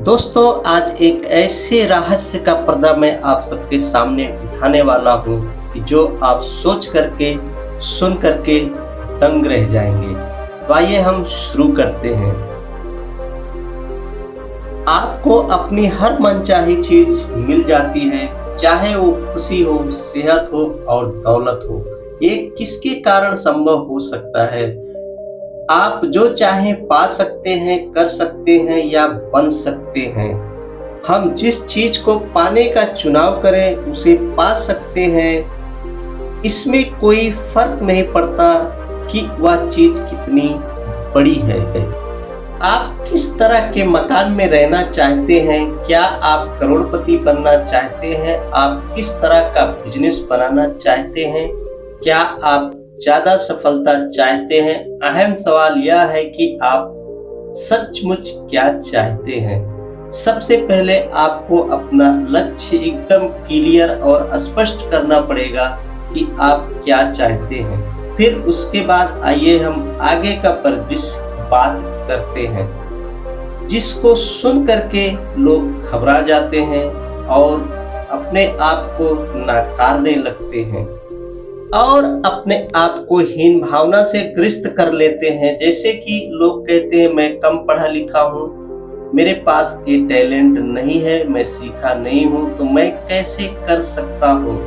दोस्तों, आज एक ऐसे रहस्य का पर्दा मैं आप सबके सामने उठाने वाला हूँ कि जो आप सोच करके सुन करके दंग रह जाएंगे। तो आइए हम शुरू करते हैं। आपको अपनी हर मनचाही चीज मिल जाती है, चाहे वो खुशी हो, सेहत हो और दौलत हो। ये किसके कारण संभव हो सकता है? आप जो चाहें पा सकते हैं, कर सकते हैं या बन सकते हैं। हम जिस चीज को पाने का चुनाव करें उसे पा सकते हैं। इसमें कोई फर्क नहीं पड़ता कि वह चीज कितनी बड़ी है। आप किस तरह के मकान में रहना चाहते हैं? क्या आप करोड़पति बनना चाहते हैं? आप किस तरह का बिजनेस बनाना चाहते हैं? क्या आप ज्यादा सफलता चाहते हैं? अहम सवाल यह है कि आप सचमुच क्या चाहते हैं। सबसे पहले आपको अपना लक्ष्य एकदम क्लियर और स्पष्ट करना पड़ेगा कि आप क्या चाहते हैं। फिर उसके बाद आइए हम आगे का परिदृश्य बात करते हैं, जिसको सुन करके लोग घबरा जाते हैं और अपने आप को नकारने लगते हैं और अपने आप को हीन भावना से ग्रस्त कर लेते हैं। जैसे कि लोग कहते हैं, मैं कम पढ़ा लिखा हूँ, मेरे पास ये टैलेंट नहीं है, मैं सीखा नहीं हूँ, तो मैं कैसे कर सकता हूँ।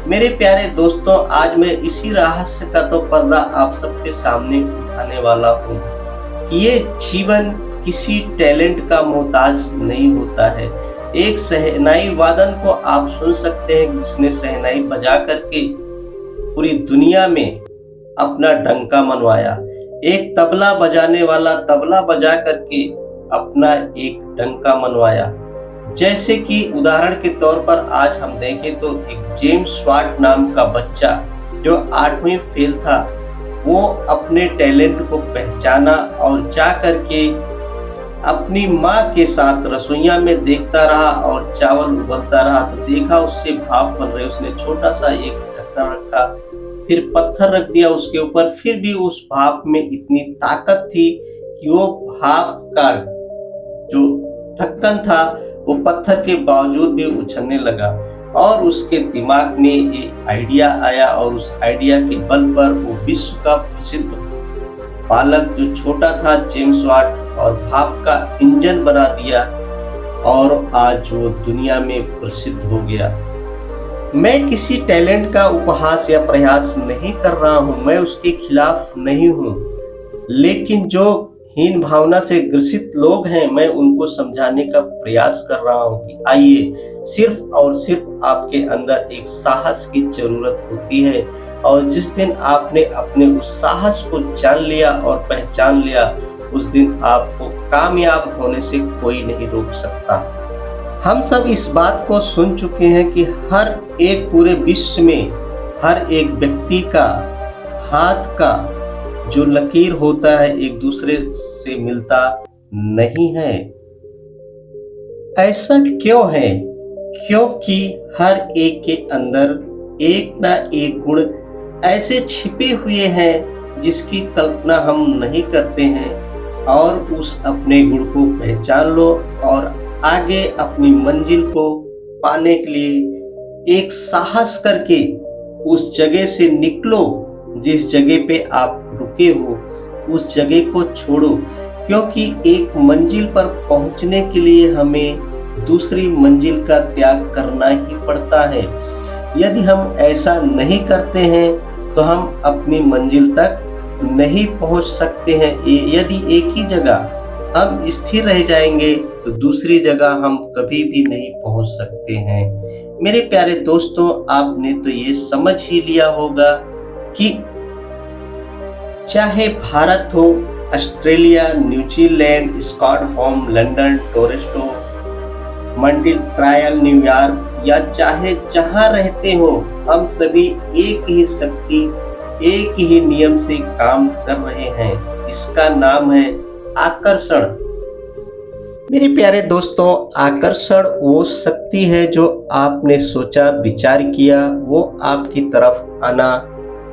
मेरे प्यारे दोस्तों, आज मैं इसी रहस्य का तो पर्दा आप सबके सामने उठाने वाला हूँ कि ये जीवन किसी टैलेंट का मोहताज नहीं होता है। एक शहनाई वादन को आप सुन सकते हैं, जिसने शहनाई बजा करके पूरी दुनिया में अपना डंका मनवाया। एक तबला बजाने वाला तबला बजा करके अपना एक डंका मनवाया। जैसे कि उदाहरण के तौर पर आज हम देखें तो एक जेम्स वाट नाम का बच्चा जो 8वीं फेल था, वो अपने टैलेंट को पहचाना और जा करके अपनी माँ के साथ रसोइया में देखता रहा और चावल उबलता रहा तो देखा उससे भाप बन रहे। उसने छोटा सा एक ढक्कन रखा, फिर पत्थर रख दिया उसके ऊपर, फिर भी उस भाप में इतनी ताकत थी कि वो भाप का जो ढक्कन था वो पत्थर के बावजूद भी उछलने लगा। और उसके दिमाग में ये आइडिया आया और उस आइडिया के बल पर वो विश्व का प्रसिद्ध बालक जो छोटा था जेम्स वाट और भाप का इंजन बना दिया और आज वो दुनिया में प्रसिद्ध हो गया। मैं किसी टैलेंट का उपहास या प्रयास नहीं कर रहा हूं, मैं उसके खिलाफ नहीं हूं, लेकिन जो हीन भावना से ग्रसित लोग हैं, मैं उनको समझाने का प्रयास कर रहा हूं कि आइए, सिर्फ और सिर्फ आपके अंदर एक साहस की जरूरत होती है और जिस दिन आपने अपने उस साहस को जान लिया और पहचान लिया, उस दिन आपको कामयाब होने से कोई नहीं रोक सकता। हम सब इस बात को सुन चुके हैं कि हर एक पूरे विश्व में हर एक व्यक्ति का हाथ का जो लकीर होता है एक दूसरे से मिलता नहीं है। ऐसा क्यों है? क्योंकि हर एक के अंदर एक ना एक गुण ऐसे छिपे हुए हैं जिसकी कल्पना हम नहीं करते हैं। और उस अपने गुण को पहचान लो और आगे अपनी मंजिल को पाने के लिए एक साहस करके उस जगह से निकलो जिस जगह पे आप रुके हो, उस जगह को छोड़ो। क्योंकि एक मंजिल पर पहुंचने के लिए हमें दूसरी मंजिल का त्याग करना ही पड़ता है। यदि हम ऐसा नहीं करते हैं तो हम अपनी मंजिल तक नहीं पहुंच सकते हैं। यदि एक ही जगह हम स्थिर रह जाएंगे तो दूसरी जगह हम कभी भी नहीं पहुंच सकते हैं। मेरे प्यारे दोस्तों, आपने तो ये समझ ही लिया होगा कि चाहे भारत हो, Australia, New Zealand, Stockholm, London, Toronto, Montreal, New York या चाहे जहां रहते हो, हम सभी एक ही शक्ति, एक ही नियम से काम कर रहे हैं। इसका नाम है आकर्षण। मेरे प्यारे दोस्तों, आकर्षण वो शक्ति है जो आपने सोचा, विचार किया, वो आपकी तरफ आना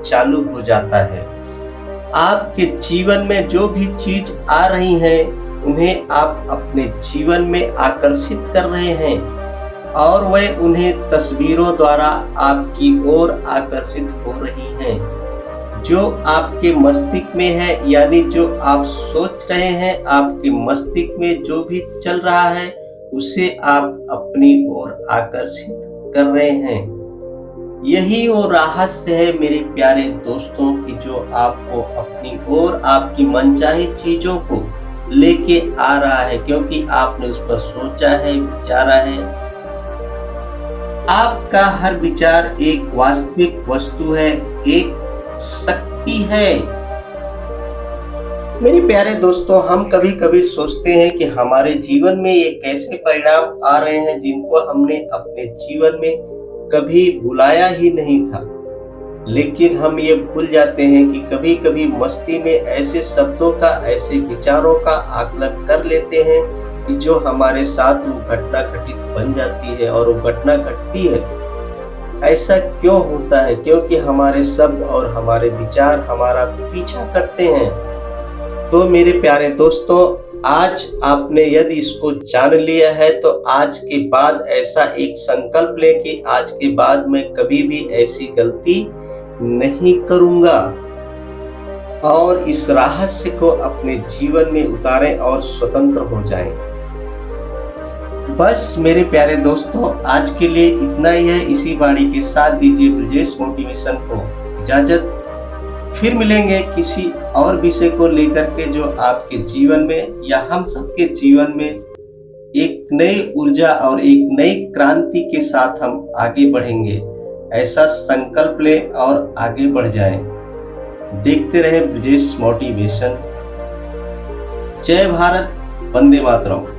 चालू हो जाता है। आपके जीवन में जो भी चीज आ रही है उन्हें आप अपने जीवन में आकर्षित कर रहे हैं और वह उन्हें तस्वीरों द्वारा आपकी ओर आकर्षित हो रही हैं। जो आपके मस्तिष्क में है, यानी जो आप सोच रहे हैं, आपके मस्तिष्क में जो भी चल रहा है उसे आप अपनी ओर आकर्षित कर रहे हैं। यही वो रहस्य है मेरे प्यारे दोस्तों कि जो आपको अपनी ओर आपकी मनचाही चीजों को लेके आ रहा है, क्योंकि आपने उस पर सोचा है, विचारा है। आपका हर विचार एक वास्तविक वस्तु है, एक शक्ति है। मेरे प्यारे दोस्तों, हम कभी कभी सोचते हैं कि हमारे जीवन में ये कैसे परिणाम आ रहे हैं जिनको हमने अपने जीवन में कभी बुलाया ही नहीं था। लेकिन हम ये भूल जाते हैं कि कभी कभी मस्ती में ऐसे शब्दों का, ऐसे विचारों का आकलन कर लेते हैं कि जो हमारे साथ वो घटना घटित बन जाती है और वो घटना घटती है। ऐसा क्यों होता है? क्योंकि हमारे शब्द और हमारे विचार हमारा पीछा करते हैं। तो मेरे प्यारे दोस्तों, आज आपने यदि इसको जान लिया है तो आज के बाद ऐसा एक संकल्प ले कि आज के बाद मैं कभी भी ऐसी गलती नहीं करूंगा और इस रहस्य को अपने जीवन में उतारें और स्वतंत्र हो जाएं। बस मेरे प्यारे दोस्तों, आज के लिए इतना ही है। इसी वाणी के साथ दीजिए ब्रजेश मोटिवेशन को इजाजत। फिर मिलेंगे किसी और विषय को लेकर के जो आपके जीवन में या हम सबके जीवन में एक नई ऊर्जा और एक नई क्रांति के साथ हम आगे बढ़ेंगे। ऐसा संकल्प लें और आगे बढ़ जाएं। देखते रहे ब्रजेश मोटिवेशन। जय भारत, वंदे मातरम।